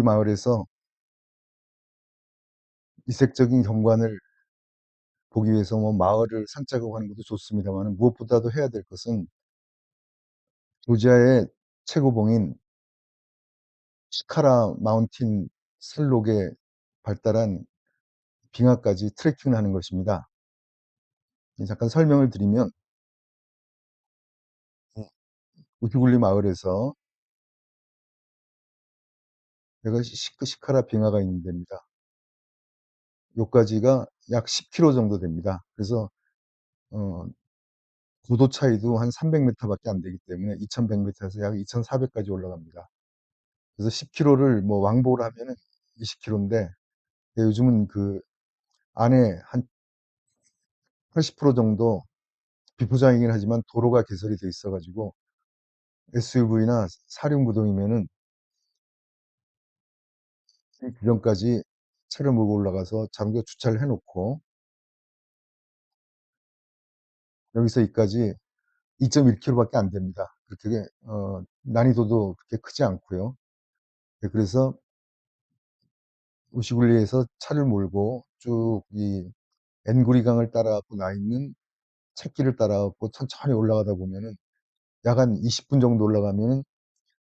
마을에서 이색적인 경관을 보기 위해서 마을을 산책하고 하는 것도 좋습니다만, 무엇보다도 해야 될 것은 조지아의 최고봉인 시카라 마운틴 슬록에 발달한 빙하까지 트레킹을 하는 것입니다. 잠깐 설명을 드리면, 우시굴리 마을에서 여기가 시카라 빙하가 있는 데입니다. 여기까지가 약 10km 정도 됩니다. 그래서 고도 차이도 한 300m밖에 안 되기 때문에 2100m에서 약 2400까지 올라갑니다. 그래서 10km를 왕복을 하면은 20km인데, 요즘은 그 안에 한 80% 정도 비포장이긴 하지만 도로가 개설이 돼 있어 가지고 SUV나 사륜구동이면은 이 구경까지 차를 몰고 올라가서 자동차 주차를 해 놓고 여기서 여기까지 2.1km밖에 안 됩니다. 그렇게 난이도도 그렇게 크지 않고요. 그래서 우시굴리에서 차를 몰고 쭉 이 엔구리강을 따라갖고 나 있는 찻길을 따라갖고 천천히 올라가다 보면은 약 한 20분 정도 올라가면은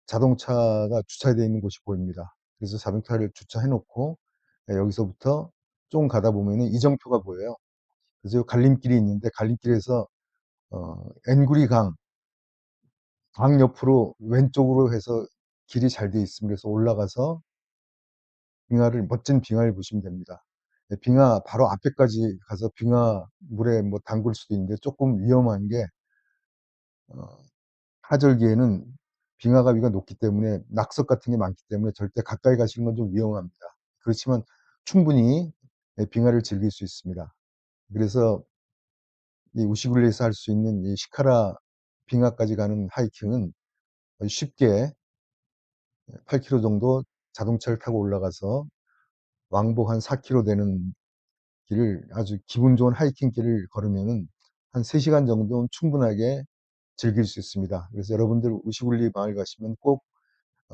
자동차가 주차되어 있는 곳이 보입니다. 그래서 자동차를 주차해 놓고 여기서부터 좀 가다 보면은 이정표가 보여요. 그래서 갈림길이 있는데, 갈림길에서 엔구리 강 옆으로 왼쪽으로 해서 길이 잘 되어 있습니다. 그래서 올라가서 멋진 빙하를 보시면 됩니다. 빙하 바로 앞에까지 가서 빙하 물에 담글 수도 있는데, 조금 위험한 게 하절기에는 빙하가 위가 높기 때문에 낙석 같은 게 많기 때문에 절대 가까이 가시는 건 좀 위험합니다. 그렇지만 충분히 빙하를 즐길 수 있습니다. 그래서 이 우시굴리에서 할 수 있는 이 시카라 빙하까지 가는 하이킹은 쉽게 8km 정도 자동차를 타고 올라가서 왕복 한 4km 되는 길을, 아주 기분 좋은 하이킹 길을 걸으면은 한 3시간 정도는 충분하게 즐길 수 있습니다. 그래서 여러분들 우시굴리 마을 가시면 꼭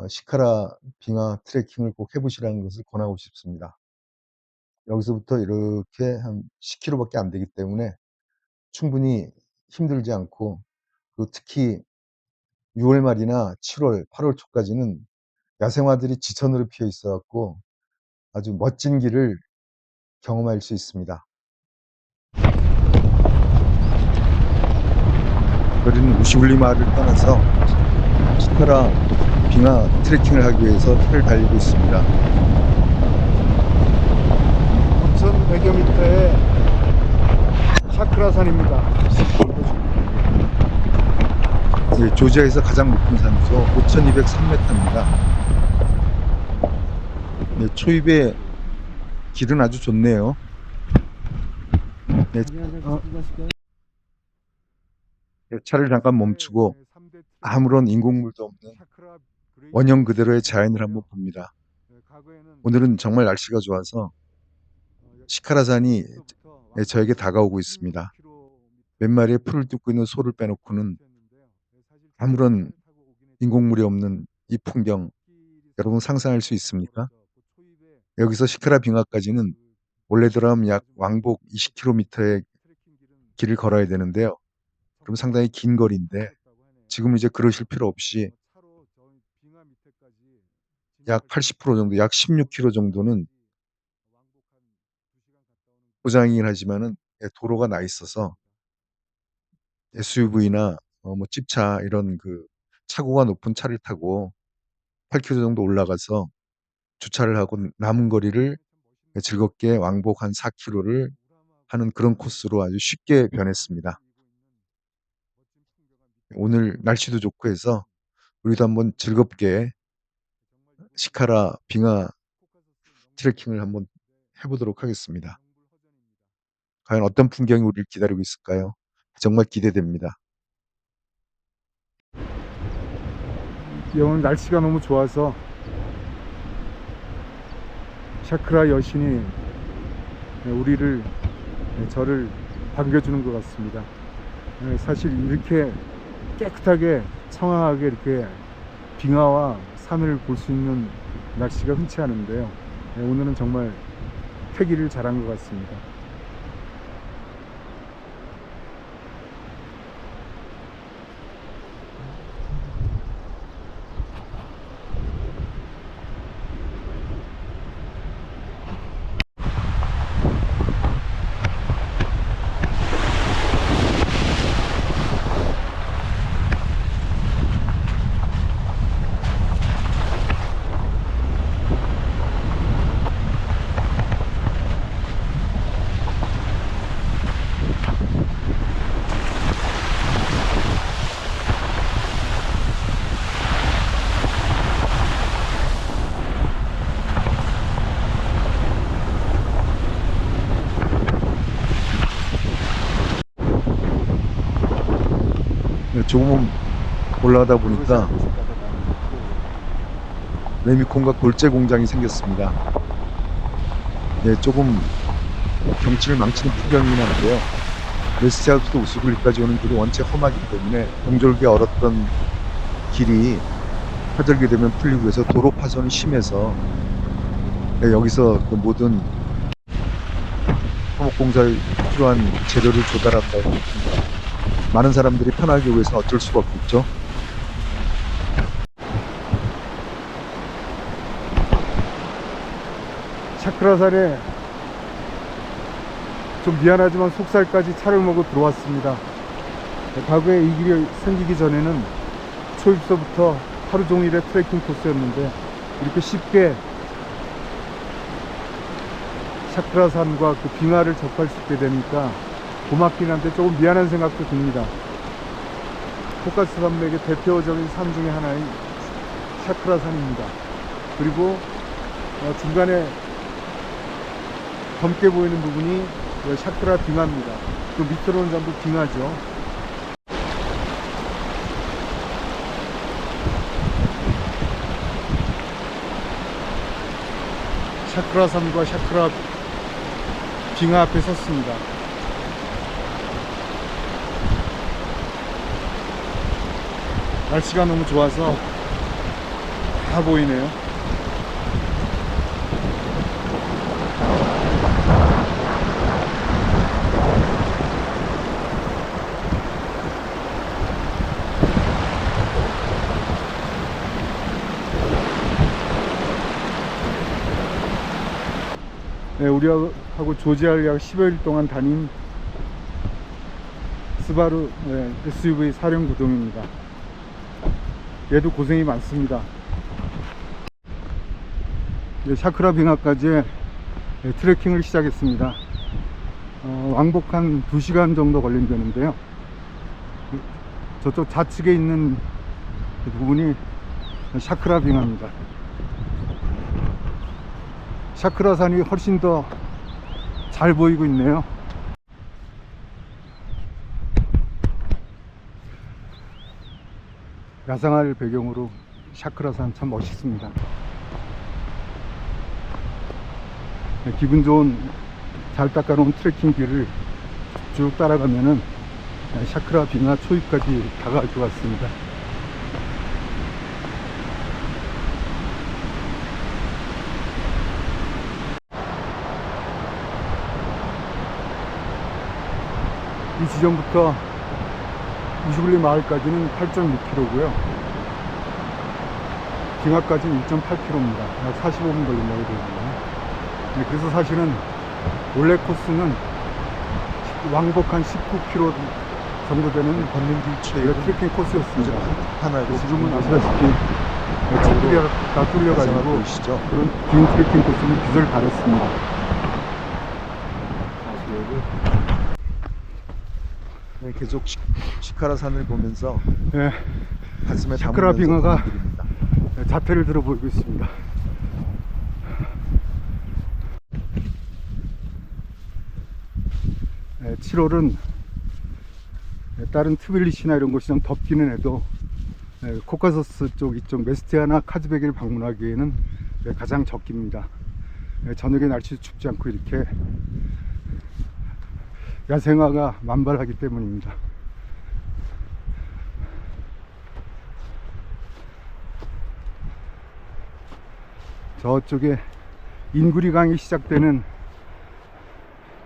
시카라 빙하 트레킹을 꼭 해보시라는 것을 권하고 싶습니다. 여기서부터 이렇게 한 10km밖에 안 되기 때문에 충분히 힘들지 않고, 그리고 특히 6월 말이나 7월, 8월 초까지는 야생화들이 지천으로 피어 있어 갖고 아주 멋진 길을 경험할 수 있습니다. 우리는 우시굴리 마을을 떠나서 시카라 빙하 트레킹을 하기 위해서 트를 달리고 있습니다. 9,100여 미터의 샤크라산입니다. 조지아에서 가장 높은 산소 5203m입니다. 초입에 길은 아주 좋네요. 차를 잠깐 멈추고 아무런 인공물도 없는 원형 그대로의 자연을 한번 봅니다. 오늘은 정말 날씨가 좋아서 시카라산이 저에게 다가오고 있습니다. 몇 마리의 풀을 뜯고 있는 소를 빼놓고는 아무런 인공물이 없는 이 풍경, 여러분 상상할 수 있습니까? 여기서 시카라 빙하까지는 원래대로라면 약 왕복 20km의 길을 걸어야 되는데요. 그럼 상당히 긴 거리인데, 지금 이제 그러실 필요 없이 약 80% 정도, 약 16km 정도는 포장이긴 하지만은 도로가 나 있어서 SUV나 집차, 이런 그 차고가 높은 차를 타고 8km 정도 올라가서 주차를 하고 남은 거리를 즐겁게 왕복 한 4km를 하는 그런 코스로 아주 쉽게 변했습니다. 오늘 날씨도 좋고 해서 우리도 한번 즐겁게 시카라 빙하 트레킹을 한번 해보도록 하겠습니다. 과연 어떤 풍경이 우리를 기다리고 있을까요? 정말 기대됩니다. 오늘 날씨가 너무 좋아서 샤크라 여신이 저를 반겨주는 것 같습니다. 사실 이렇게 깨끗하게 청아하게 이렇게 빙하와 산을 볼 수 있는 날씨가 흔치 않은데요. 오늘은 정말 태기를 잘한 것 같습니다. 조금 올라가다 보니까 레미콘과 골재 공장이 생겼습니다. 네, 조금 경치를 망치는 풍경이긴 한데요. 웨스트하우스도 우스블리까지 오는 길이 원체 험하기 때문에 동절기에 얼었던 길이 화절기 되면 풀리고 해서 도로 파손이 심해서 여기서 그 모든 토목공사에 필요한 재료를 조달한다고 합니다. 많은 사람들이 편하게 위해서 어쩔 수가 없겠죠. 샤크라산에 좀 미안하지만 속살까지 차를 몰고 들어왔습니다. 과거에 이 길이 생기기 전에는 초입서부터 하루 종일의 트레킹 코스였는데 이렇게 쉽게 샤크라산과 그 빙하를 접할 수 있게 되니까 고맙긴 한데 조금 미안한 생각도 듭니다. 코카스 산맥의 대표적인 산 중에 하나인 샤크라산입니다. 그리고 중간에 검게 보이는 부분이 샤크라 빙하입니다. 그 밑으로는 전부 빙하죠. 샤크라산과 샤크라 빙하 앞에 섰습니다. 날씨가 너무 좋아서 다 보이네요. 네, 우리하고 조지아를 약 10여일 동안 다닌 스바루 SUV 사륜구동입니다. 얘도 고생이 많습니다. 샤크라 빙하까지 트레킹을 시작했습니다. 왕복 한 2시간 정도 걸린다는데요. 저쪽 좌측에 있는 부분이 샤크라 빙하입니다. 샤크라산이 훨씬 더 잘 보이고 있네요. 야생화를 배경으로 샤크라산 참 멋있습니다. 기분 좋은 잘 닦아놓은 트레킹 길을 쭉 따라가면은 샤크라 빙하 초입까지 다가갈 것 같습니다. 이 지점부터 우슈블리 마을까지는 8.6km고요. 빙하까지는 1.8km입니다. 약 45분 걸린다고 되거든요. 그래서 사실은 원래 코스는 왕복 한 19km 정도 되는 걷는 길 최대 트레킹 코스였습니다. 지금은 아시다시피 차들이 다 뚫려가지고 그런 긴 트레킹 코스는 빚을 가렸습니다. 네, 계속 시카라산을 보면서 네, 가슴에 샤크라 빙하가 담으면서 자태를 들어 보이고 있습니다. 네, 7월은 다른 트빌리시나 이런 곳이 좀 덥기는 해도 코카서스 쪽 이쪽 메스티아나 카즈베기를 방문하기에는 가장 적깁니다. 저녁에 날씨도 춥지 않고 이렇게 야생화가 만발하기 때문입니다. 저쪽에 인구리강이 시작되는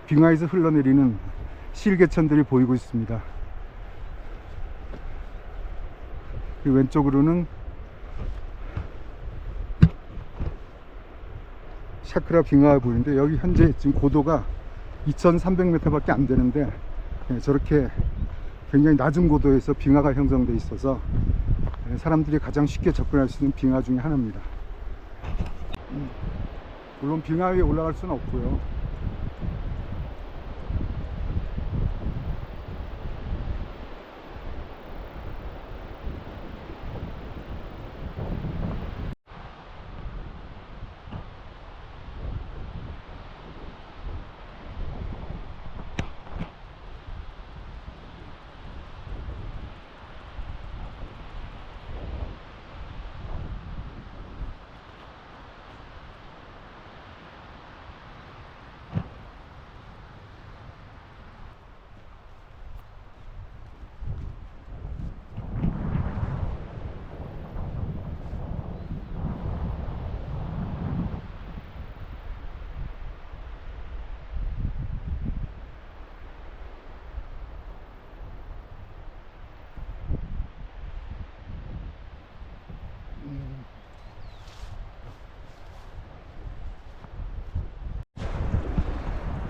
빙하에서 흘러내리는 실개천들이 보이고 있습니다. 그리고 왼쪽으로는 샤크라 빙하가 보이는데, 여기 현재 지금 고도가 2300m 밖에 안 되는데 저렇게 굉장히 낮은 고도에서 빙하가 형성되어 있어서 사람들이 가장 쉽게 접근할 수 있는 빙하 중에 하나입니다. 물론 빙하 위에 올라갈 수는 없고요.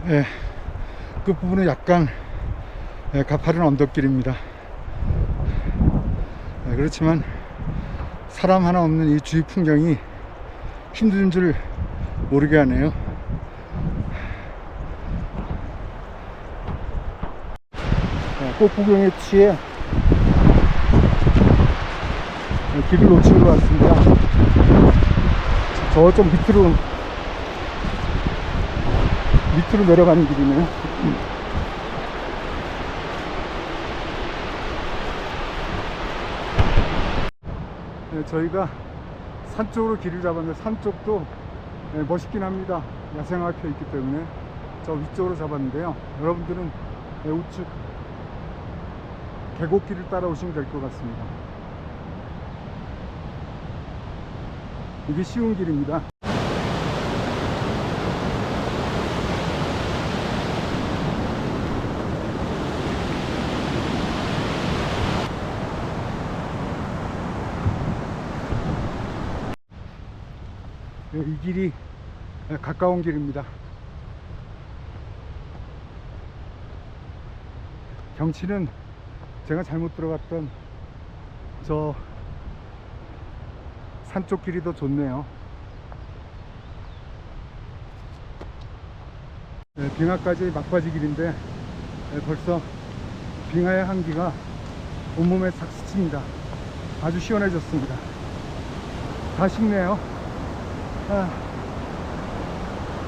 예, 끝부분은 약간 가파른 언덕길입니다. 그렇지만 사람 하나 없는 이 주위 풍경이 힘든 줄 모르게 하네요. 꽃구경에 취해 길을 놓친 것 같습니다. 저쪽 밑으로 내려가는 길이네요. 네, 저희가 산 쪽으로 길을 잡았는데 산 쪽도 멋있긴 합니다. 야생화가 펴 있기 때문에 저 위쪽으로 잡았는데요. 여러분들은 우측 계곡길을 따라오시면 될 것 같습니다. 이게 쉬운 길입니다. 이 길이 가까운 길입니다. 경치는 제가 잘못 들어갔던 저 산쪽 길이 더 좋네요. 빙하까지 막바지 길인데 벌써 빙하의 한기가 온몸에 싹 스칩니다. 아주 시원해졌습니다. 다 식네요.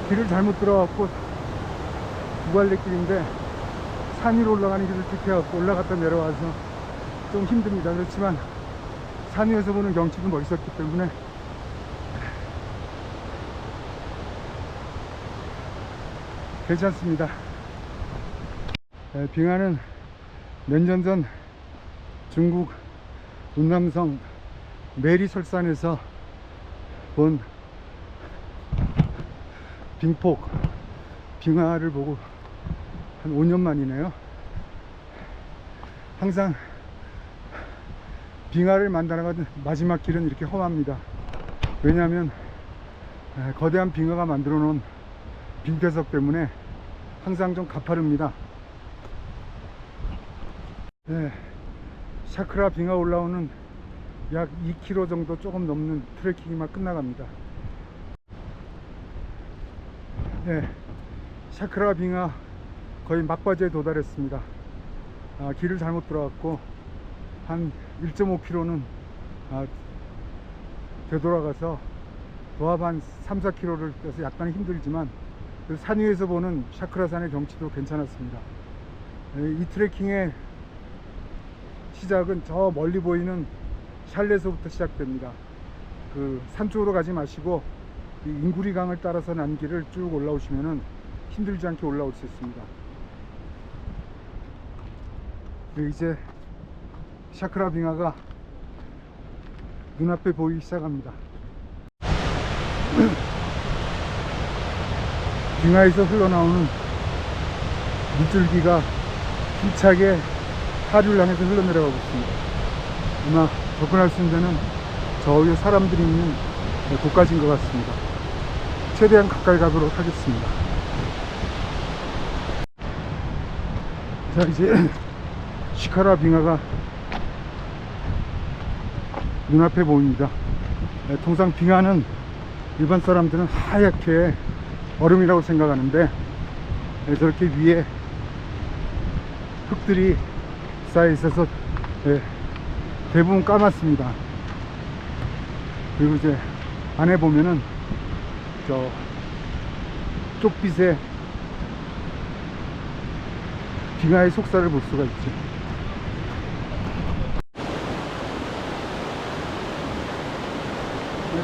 길을 잘못 들어갔고 두갈래길인데 산 위로 올라가는 길을 택해갖고 올라갔다 내려와서 좀 힘듭니다. 그렇지만 산 위에서 보는 경치도 멋있었기 때문에 괜찮습니다. 빙하는 몇 년 전 중국 운남성 메리설산에서 본 빙폭 빙하를 보고 한 5년 만이네요. 항상 빙하를 만들어가는 마지막 길은 이렇게 험합니다. 왜냐하면 거대한 빙하가 만들어 놓은 빙태석 때문에 항상 좀 가파릅니다. 샤크라 빙하 올라오는 약 2km 정도 조금 넘는 트레킹이만 끝나갑니다. 샤크라 빙하 거의 막바지에 도달했습니다. 길을 잘못 들어갔고 한 1.5km는 되돌아가서 도합 한 3-4km를 떠서 약간 힘들지만 산 위에서 보는 샤크라 산의 경치도 괜찮았습니다. 이 트레킹의 시작은 저 멀리 보이는 샬레서부터 시작됩니다. 그 산 쪽으로 가지 마시고 이 인구리 강을 따라서 난 길을 쭉 올라오시면은 힘들지 않게 올라올 수 있습니다. 이제 샤크라 빙하가 눈앞에 보이기 시작합니다. 빙하에서 흘러나오는 물줄기가 힘차게 하류를 향해서 흘러내려가고 있습니다. 아마 접근할 수 있는 데는 저 위에 사람들이 있는 곳까지인 것 같습니다. 최대한 가까이 가도록 하겠습니다. 자, 이제 시카라 빙하가 눈앞에 보입니다. 통상 빙하는 일반 사람들은 하얗게 얼음이라고 생각하는데 저렇게 위에 흙들이 쌓여 있어서 대부분 까맣습니다. 그리고 이제 안에 보면은 저 쪽빛에 빙하의 속살을 볼 수가 있죠.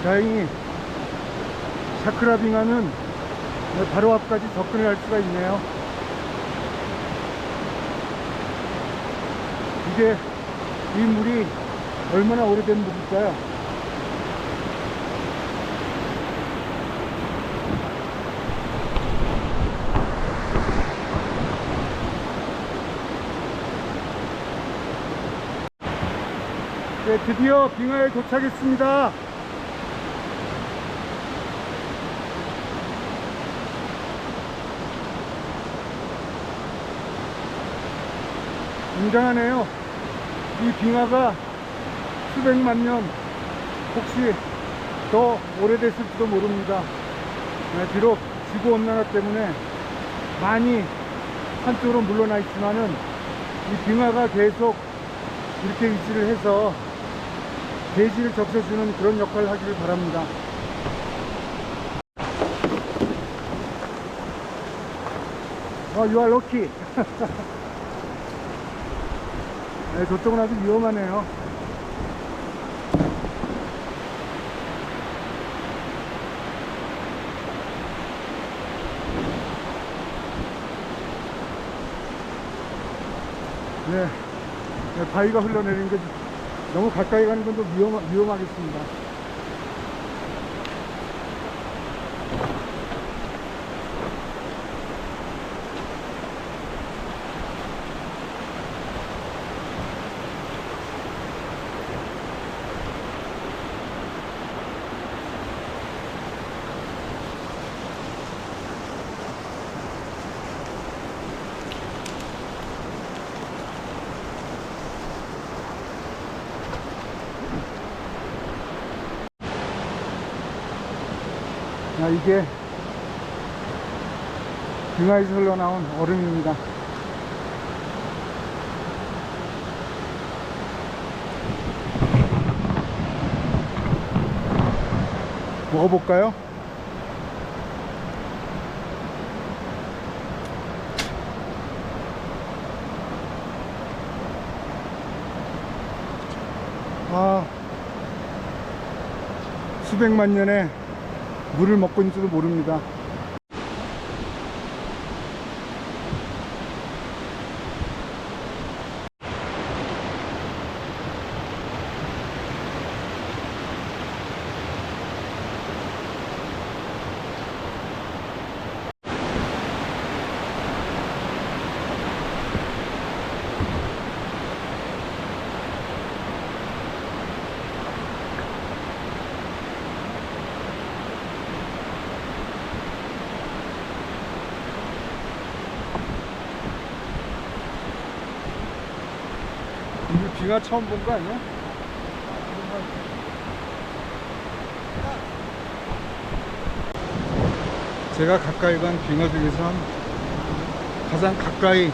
다행히 샤크라 빙하는 바로 앞까지 접근을 할 수가 있네요. 이게 이 물이 얼마나 오래된 물일까요? 네, 드디어 빙하에 도착했습니다. 굉장하네요. 이 빙하가 수백만 년, 혹시 더 오래됐을지도 모릅니다. 비록 지구온난화 때문에 많이 한쪽으로 물러나 있지만은 이 빙하가 계속 이렇게 유지를 해서 대지를 적셔주는 그런 역할을 하기를 바랍니다. You are lucky. 네, 저쪽은 아주 위험하네요. 네, 바위가 흘러내리는 게 너무 가까이 가는 건 좀 위험하겠습니다. 이게 빙하에서 흘러나온 얼음입니다. 먹어볼까요? 수백만 년의 물을 먹고 있는지도 모릅니다. 빙하 처음 본 거 아니야? 제가 가까이 간 빙하 중에서 가장 가까이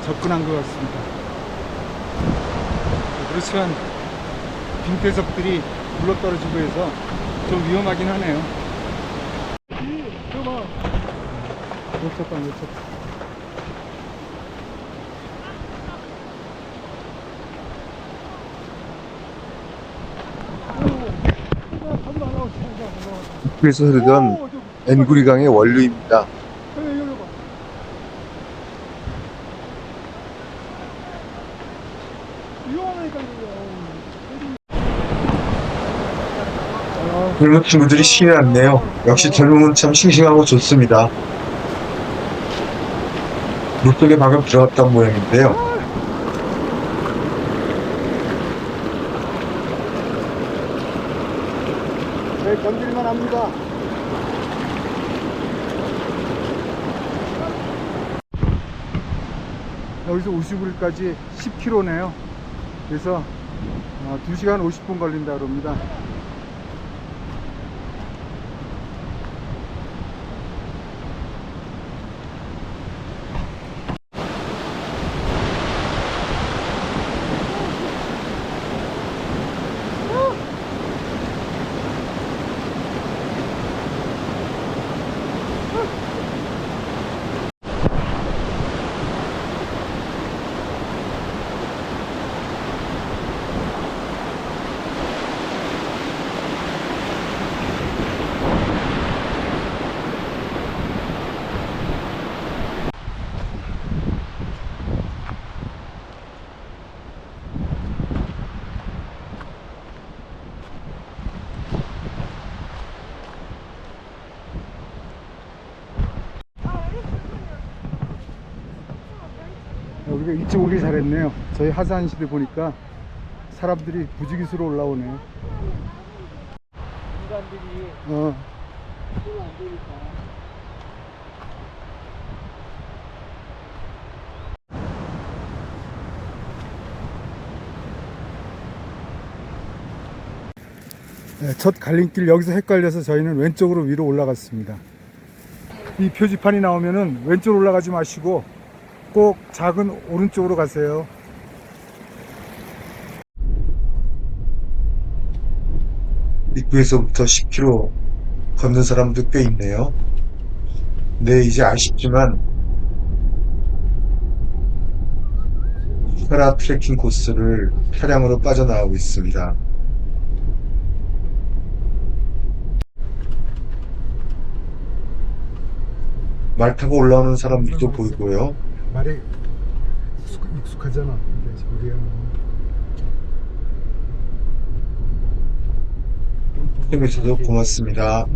접근한 것 같습니다. 그렇지만 빙태석들이 굴러떨어지고 해서 좀 위험하긴 하네요. 놓쳤다. 그래서 흐르던 앵구리강의 원류입니다. 젊은 친구들이 신이 났네요. 역시 젊음은 참 싱싱하고 좋습니다. 물속에 방금 들어갔던 모양인데요. 네, 견딜만 합니다. 여기서 우시구리까지 10km네요. 그래서 2시간 50분 걸린다 그럽니다. 우리가 일찍 오길 잘했네요. 저희 하산시대 보니까 사람들이 부지기수로 올라오네요. 인간들이 어, 쓰면 안 되니까. 네, 첫 갈림길 여기서 헷갈려서 저희는 왼쪽으로 위로 올라갔습니다. 이 표지판이 나오면은 왼쪽으로 올라가지 마시고 꼭 작은 오른쪽으로 가세요. 입구에서부터 10km 걷는 사람도 꽤 있네요. 네, 이제 아쉽지만 파라 트레킹 코스를 차량으로 빠져나가고 있습니다. 말 타고 올라오는 사람들도 보이고요. 말이 익숙하잖아. 근데 우리가 시청해주셔서 고맙습니다.